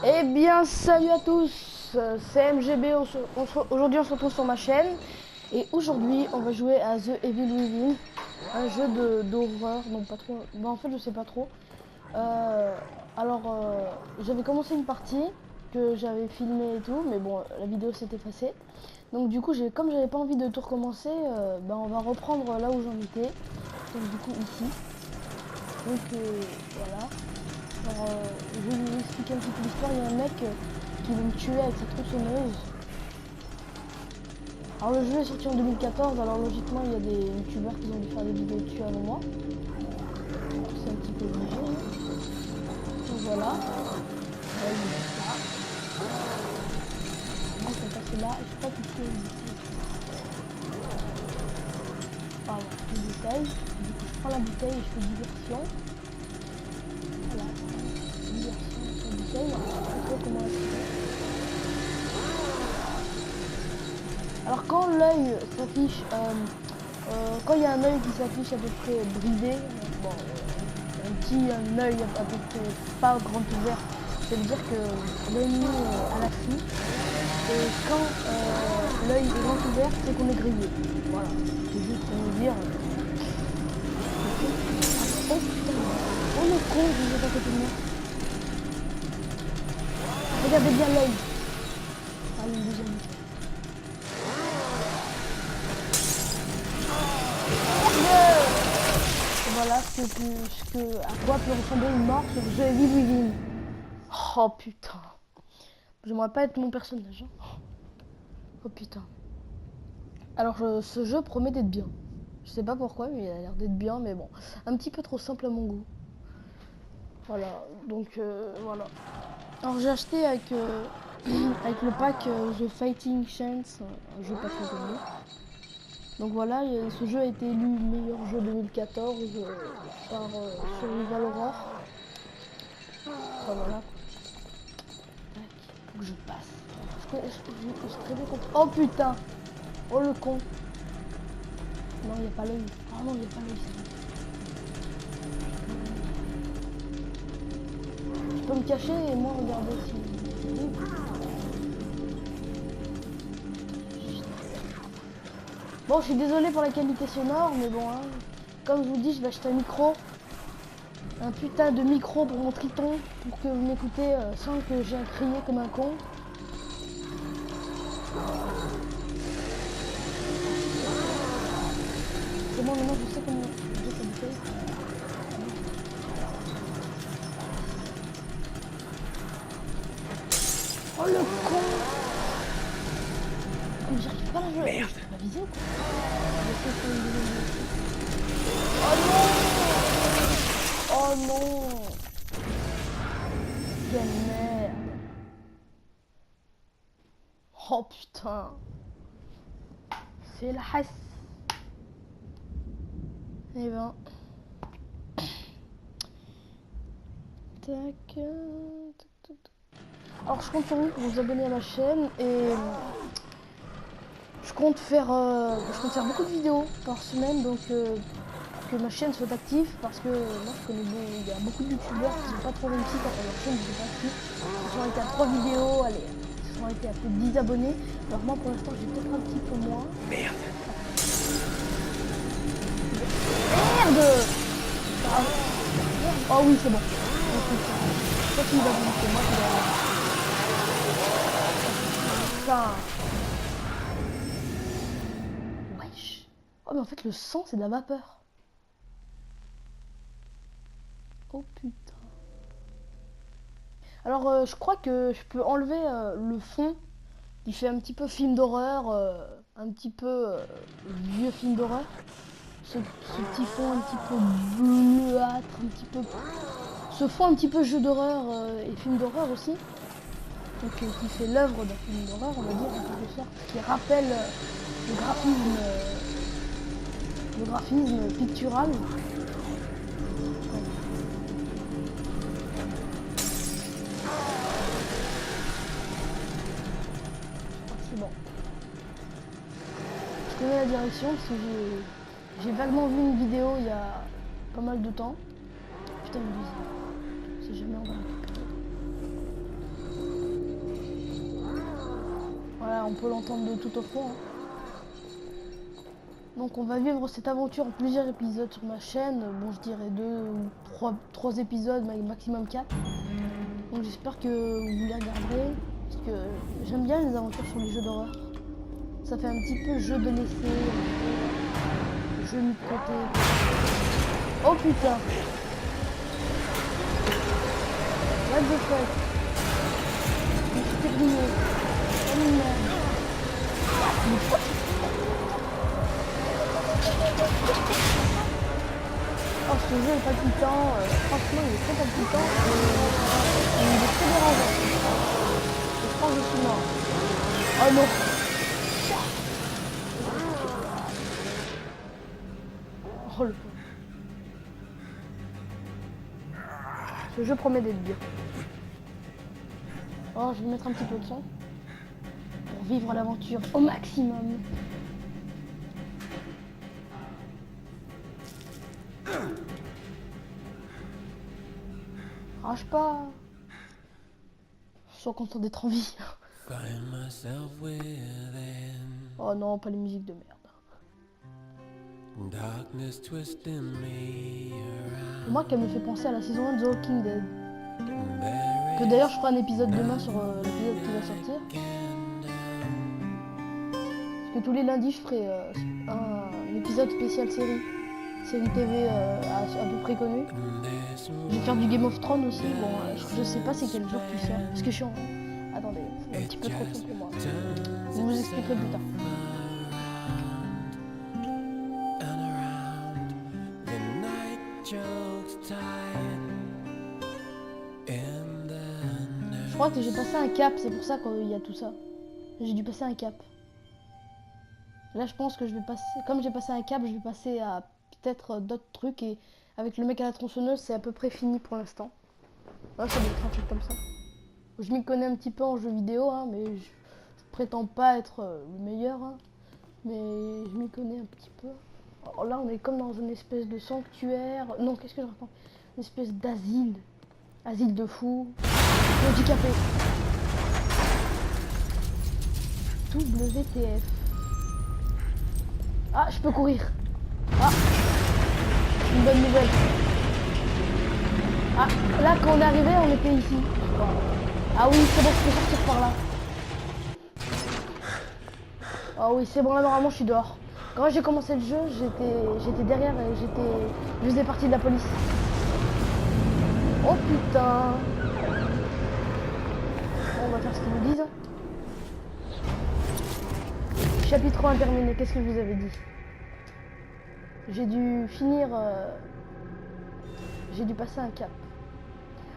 Eh bien, salut à tous, c'est MGB. Aujourd'hui, on se retrouve sur ma chaîne. Et aujourd'hui, on va jouer à The Evil Within, un jeu d'horreur. Non, pas trop. Bah, en fait, je sais pas trop. Euh, j'avais commencé une partie que j'avais filmée et tout, mais bon, la vidéo s'est effacée. Donc, du coup, comme j'avais pas envie de tout recommencer, bah, on va reprendre là où j'en étais. Donc, du coup, ici. Donc, voilà. Je vais vous expliquer un petit peu l'histoire. Il y a un mec qui veut me tuer avec sa tronçonneuse. Alors le jeu est sorti en 2014, alors logiquement il y a des youtubeurs qui ont dû faire des vidéos dessus avant moi. C'est un petit peu obligé. Donc voilà. Là, il est là. On peut passer là. Je sais pas tout Pardon, je bouteille. Du coup je prends la bouteille et je fais diversion. Voilà. Diversion sur la bouteille. Alors, je sais pas trop comment elle se fait. Alors quand l'œil s'affiche, quand il y a un œil qui s'affiche à peu près bridé, bon, un œil à peu près pas grand ouvert, ça veut dire que l'ennemi est à l'affût. Et quand l'œil est grand ouvert, c'est qu'on est grillé. Voilà, c'est juste pour vous dire. Oh putain, oh le con, vous êtes à côté de moi. Regardez bien l'œil. Ah, une deuxième. Voilà à quoi peut ressembler une mort sur The Evil Within. Oh putain. J'aimerais pas être mon personnage. Hein. Oh putain. Alors ce jeu promet d'être bien. Je sais pas pourquoi, mais il a l'air d'être bien, mais bon. Un petit peu trop simple à mon goût. Voilà, donc voilà. Alors j'ai acheté avec, avec le pack The Fighting Chance, un jeu pas très connu. Donc voilà, ce jeu a été élu meilleur jeu 2014 par Survival Horror. Enfin voilà. Tac, faut que je passe. Je très bien compris. Oh putain. Oh le con. Non, il n'y a pas l'œil. Oh non, il n'y a pas l'œil. Je peux me cacher et moi regarder si. Bon, je suis désolé pour la qualité sonore, mais bon, hein, comme je vous dis, je vais acheter un micro. Un putain de micro pour mon Triton, pour que vous m'écoutez sans que j'ai à crier comme un con. C'est bon, maintenant je sais comment je sais bouteille. Oh le con! Oh, mais j'arrive pas à la jouer. Merde! Je peux pas viser ou quoi? Oh non! Oh non! Quelle merde! Oh putain! C'est la hasse! Eh ben. Tac. Alors je compte sur vous pour vous abonner à ma chaîne et je compte faire beaucoup de vidéos par semaine, donc que ma chaîne soit active parce que moi je connais il y a beaucoup de youtubeurs qui sont pas trop réussis quand leur chaîne n'est pas active. Ils sont arrêtés à 3 vidéos, allez, ils sont arrêtés à plus de 10 abonnés. Alors moi pour l'instant j'ai peut-être un petit peu moins. Merde. Merde. Ah, oh oui c'est bon. Toi tu vas vous c'est moi qui vais. Putain. Wesh. Oh mais en fait le sang c'est de la vapeur. Oh putain. Alors je crois que je peux enlever le fond. Il fait un petit peu film d'horreur, un petit peu vieux film d'horreur. Ce petit fond un petit peu bleuâtre, un petit peu. Ce fond un petit peu jeu d'horreur et film d'horreur aussi. Donc qui fait l'œuvre d'un film d'horreur, on va dire en quelque sorte. Qui rappelle le graphisme pictural. C'est bon. Je connais la direction parce que j'ai vaguement vu une vidéo il y a pas mal de temps. Putain, une deuxième. C'est jamais on va récupérer. on peut l'entendre de tout au fond. Hein. Donc on va vivre cette aventure en plusieurs épisodes sur ma chaîne. Bon, je dirais 2 ou 3 épisodes, maximum 4. Donc j'espère que vous les regarderez. Parce que j'aime bien les aventures sur les jeux d'horreur. Ça fait un petit peu jeu de laisser, jeu mis de côté. Oh putain! What the fuck? Je me suis fait griller. Oh merde. Oh, ce jeu est palpitant. Franchement, il est très palpitant. Et il est très dérangeant. Et je pense que je suis mort. Oh non! Oh le pauvre. Ce jeu promet d'être bien. Oh, je vais mettre un petit peu de son pour vivre l'aventure au maximum. Rage pas. Je suis content d'être en vie. Oh non, pas les musiques de merde. Moi qu'elle me fait penser à la saison 1 de The Walking Dead. Que d'ailleurs je ferai un épisode demain sur l'épisode qui va sortir. Parce que tous les lundis je ferai un épisode spécial série TV à peu près connue. Je vais faire du Game of Thrones aussi. Bon, je sais pas c'est quel jour qui sort. Parce que je suis en... Attendez, c'est un petit peu trop tôt pour moi. Je vous expliquerai plus tard. Je crois que j'ai passé un cap, c'est pour ça qu'il y a tout ça. J'ai dû passer un cap. Là je pense que je vais passer, comme j'ai passé un cap, je vais passer à peut-être d'autres trucs et avec le mec à la tronçonneuse c'est à peu près fini pour l'instant. Ouais, ça doit être un truc comme ça. Je m'y connais un petit peu en jeu vidéo, hein, mais je prétends pas être le meilleur, hein, mais je m'y connais un petit peu. Alors là on est comme dans une espèce de sanctuaire, non qu'est-ce que je raconte? Une espèce d'asile, asile de fous, handicapé. WTF. Ah, je peux courir. Ah, une bonne nouvelle. Ah, là quand on est arrivé, on était ici. Ah oui, c'est bon, je peux sortir par là. Ah oui, c'est bon, là normalement je suis dehors. Quand j'ai commencé le jeu, j'étais derrière et je faisais partie de la police. Oh putain. Bon, on va faire ce qu'ils nous disent. Chapitre 1 terminé, qu'est-ce que je vous avais dit? J'ai dû finir... J'ai dû passer un cap.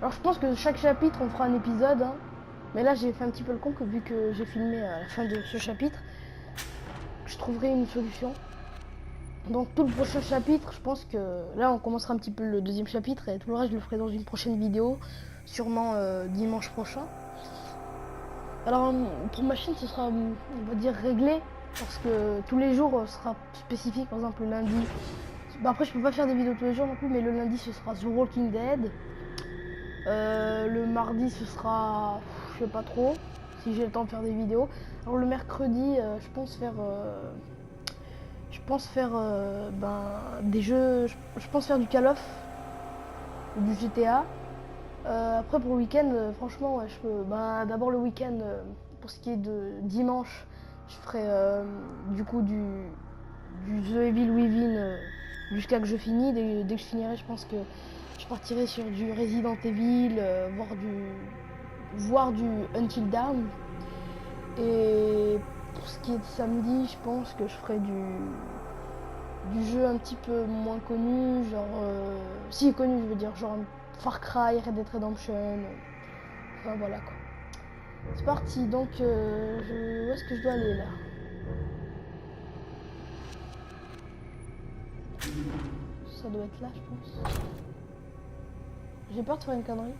Alors je pense que chaque chapitre on fera un épisode, hein. Mais là j'ai fait un petit peu le con que vu que j'ai filmé à la fin de ce chapitre, je trouverai une solution. Donc tout le prochain chapitre, je pense que là on commencera un petit peu le deuxième chapitre et tout le reste je le ferai dans une prochaine vidéo, sûrement dimanche prochain. Alors pour ma chaîne ce sera, on va dire, réglé, parce que tous les jours sera spécifique. Par exemple le lundi, bah après je peux pas faire des vidéos tous les jours non plus, mais le lundi ce sera The Walking Dead. Le mardi ce sera, je sais pas trop si j'ai le temps de faire des vidéos. Alors le mercredi je pense faire des jeux, je pense faire du Call of ou du GTA. Après pour le week-end, franchement ouais, je peux, d'abord le week-end, pour ce qui est de dimanche, je ferai du coup du The Evil Within jusqu'à que je finis. Dès que je finirai, je pense que je partirai sur du Resident Evil, voir du Until Dawn. Et pour ce qui est de samedi, je pense que je ferai du jeu un petit peu moins connu, genre si connu je veux dire, genre Far Cry, Red Dead Redemption, enfin voilà quoi. C'est parti, donc où est-ce que je dois aller là? Ça doit être là je pense. J'ai peur de faire une connerie.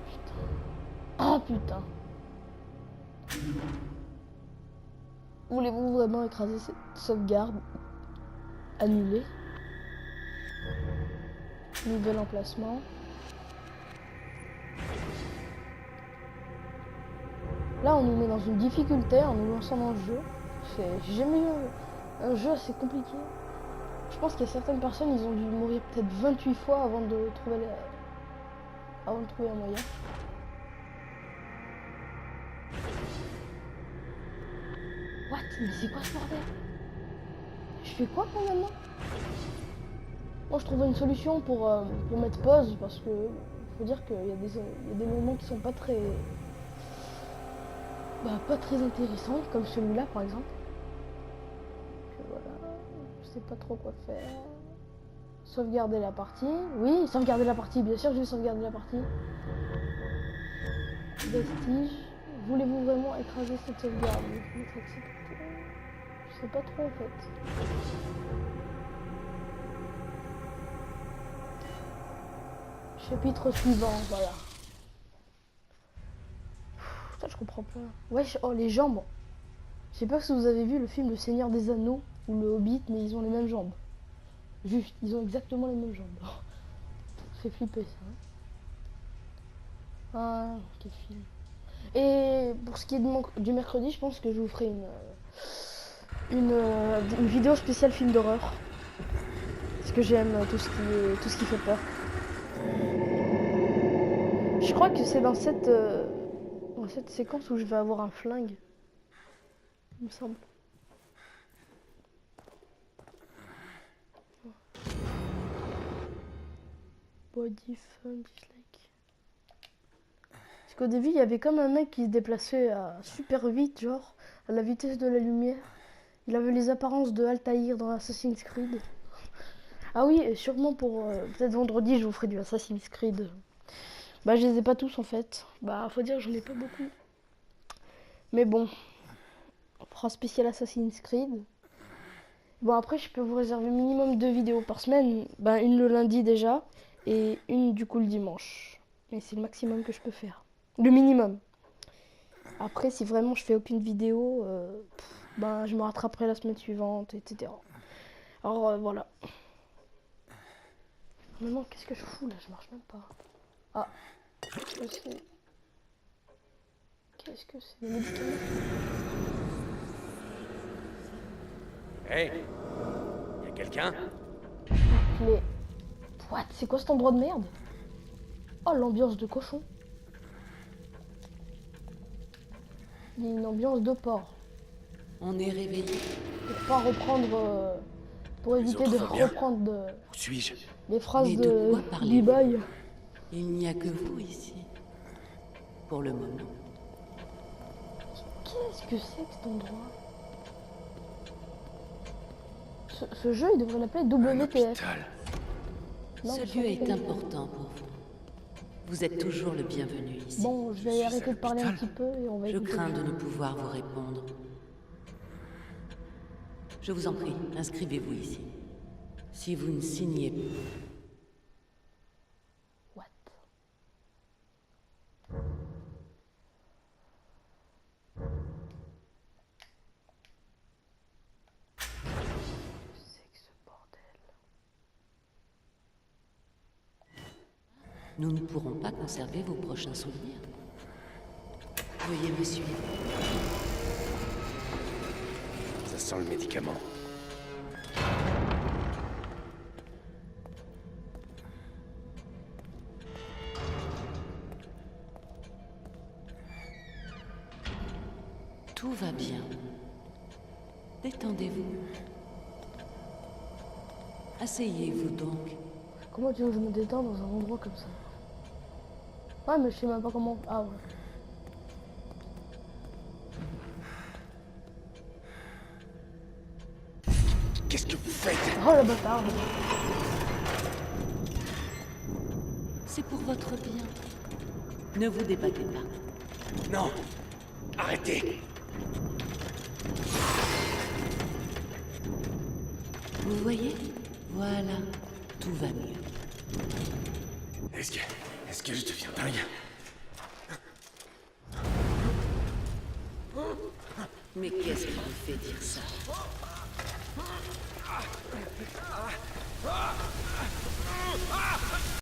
Putain. Oh putain. Voulez-vous vraiment écraser cette sauvegarde? Annulée. Nouvel emplacement. Là, on nous met dans une difficulté en nous lançant dans le jeu. J'ai jamais eu un jeu assez compliqué. Je pense qu'il y a certaines personnes, ils ont dû mourir peut-être 28 fois avant de trouver un moyen. What? Mais c'est quoi ce bordel? Je fais quoi pour maintenant? Moi, je trouve une solution pour mettre pause parce que faut dire qu'il y a des moments qui sont pas très intéressants, comme celui-là par exemple. Donc, voilà, je sais pas trop quoi faire. Sauvegarder la partie. Oui, sauvegarder la partie, bien sûr, je vais sauvegarder la partie. Vestige. Voulez-vous vraiment écraser cette sauvegarde? Je sais pas trop en fait. Chapitre suivant, voilà. Ça, je comprends pas. Wesh, oh les jambes. Je sais pas si vous avez vu le film Le Seigneur des Anneaux ou Le Hobbit, mais ils ont les mêmes jambes. Juste, ils ont exactement les mêmes jambes. Ça fait flipper ça. Ah, quel film. Et pour ce qui est du mercredi, je pense que je vous ferai une vidéo spéciale film d'horreur. Parce que j'aime tout ce qui fait peur. Je crois que c'est dans cette séquence où je vais avoir un flingue. Il me semble. Body fun, dislike. Parce qu'au début, il y avait comme un mec qui se déplaçait super vite, genre à la vitesse de la lumière. Il avait les apparences de Altaïr dans Assassin's Creed. Ah oui, et sûrement pour peut-être vendredi, je vous ferai du Assassin's Creed. Bah, je les ai pas tous en fait. Bah, faut dire, j'en ai pas beaucoup. Mais bon, on fera spécial Assassin's Creed. Bon, après, je peux vous réserver minimum 2 vidéos par semaine. Bah, une le lundi déjà, et une du coup le dimanche. Mais c'est le maximum que je peux faire. Le minimum. Après, si vraiment je fais aucune vidéo, bah, je me rattraperai la semaine suivante, etc. Alors, voilà. Maintenant, qu'est-ce que je fous là? Je marche même pas. Ah, je sais. Qu'est-ce que c'est? Des médicaments? Hey, y'a quelqu'un? Mais... What? C'est quoi cet endroit de merde? Oh, l'ambiance de cochon. Il y a une ambiance de porc. On est réveillé. Pour pas reprendre... pour éviter de reprendre Où suis-je? les phrases Mais de de quoi parlez-vous? B-Boy. Il n'y a que vous ici. Pour le moment. Qu'est-ce que c'est que cet endroit? Ce jeu, il devrait l'appeler Un WTF. hôpital. Non, Ce lieu est important pour vous. Vous êtes toujours le bienvenu ici. Bon, je vais arrêter de parler un l'hôpital. petit peu et on va Je écouter. crains de ne pouvoir vous répondre. Je vous en prie, inscrivez-vous ici. Si vous ne signez pas... What? C'est que ce bordel. Nous ne pourrons pas conserver vos prochains souvenirs. Veuillez me suivre. Ça sent le médicament. Tout va bien. Détendez-vous. Asseyez-vous donc. Comment tu veux que je me détends dans un endroit comme ça? Ouais, mais je sais même pas comment... Ah ouais. Qu'est-ce que vous faites? Oh la bâtarde. C'est pour votre bien. Ne vous débattez pas. Non! Arrêtez! Vous voyez? Voilà. Tout va mieux. Est-ce que je deviens dingue? Mais qu'est-ce qui vous fait dire ça?